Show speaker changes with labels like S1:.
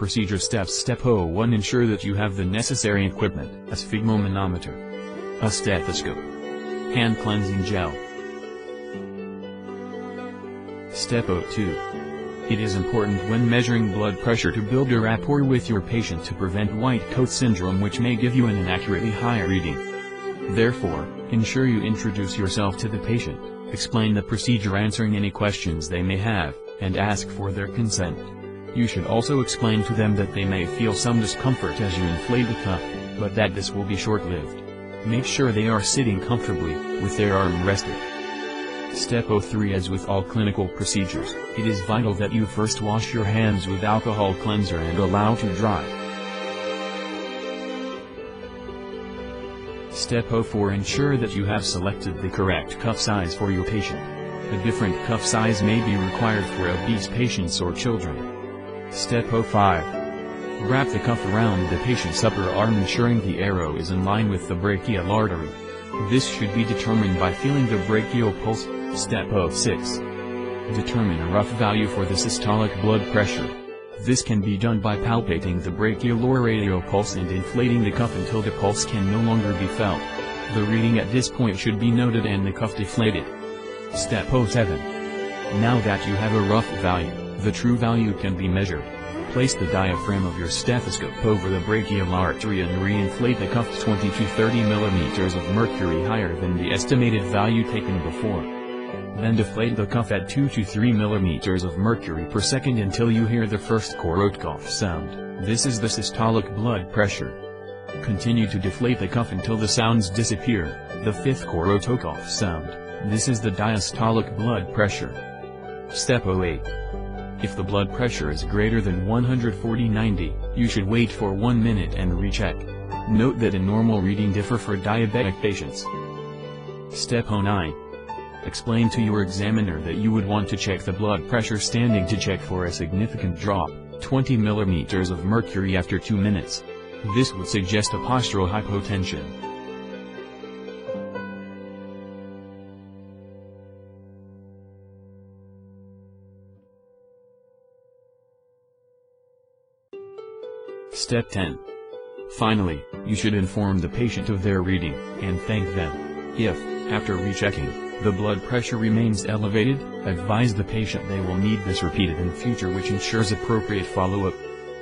S1: procedure steps. Step 01. Ensure that you have the necessary equipment: a sphygmomanometer, a stethoscope, hand cleansing gel. Step 02. It is important when measuring blood pressure to build a rapport with your patient to prevent white coat syndrome, which may give you an inaccurately high reading. Therefore, ensure you introduce yourself to the patient, explain the procedure, answering any questions they may have, and ask for their consent. You should also explain to them that they may feel some discomfort as you inflate the cuff, but that this will be short-lived. Make sure they are sitting comfortably, with their arm rested. Step 03. As with all clinical procedures, it is vital that you first wash your hands with alcohol cleanser and allow to dry. Step 04. Ensure that you have selected the correct cuff size for your patient. A different cuff size may be required for obese patients or children. Step 05. Wrap the cuff around the patient's upper arm, ensuring the arrow is in line with the brachial artery. This should be determined by feeling the brachial pulse. Step 06. Determine a rough value for the systolic blood pressure. This can be done by palpating the brachial or radial pulse and inflating the cuff until the pulse can no longer be felt. The reading at this point should be noted and the cuff deflated. Step 07. Now that you have a rough value, the true value can be measured. Place the diaphragm of your stethoscope over the brachial artery and re-inflate the cuff 20 to 30 mm of mercury higher than the estimated value taken before. Then deflate the cuff at 2 to 3 mm of mercury per second until you hear the first Korotkoff sound. This is the systolic blood pressure. Continue to deflate the cuff until the sounds disappear, the fifth Korotkoff sound. This is the diastolic blood pressure. Step 08. If the blood pressure is greater than 140/90, you should wait for 1 minute and recheck. Note that a normal reading differ for diabetic patients. Step 09. Explain to your examiner that you would want to check the blood pressure standing to check for a significant drop, 20 mm of mercury after 2 minutes. This would suggest a postural hypotension. Step 10. Finally, you should inform the patient of their reading, and thank them. If, after rechecking, the blood pressure remains elevated, advise the patient they will need this repeated in future, which ensures appropriate follow-up.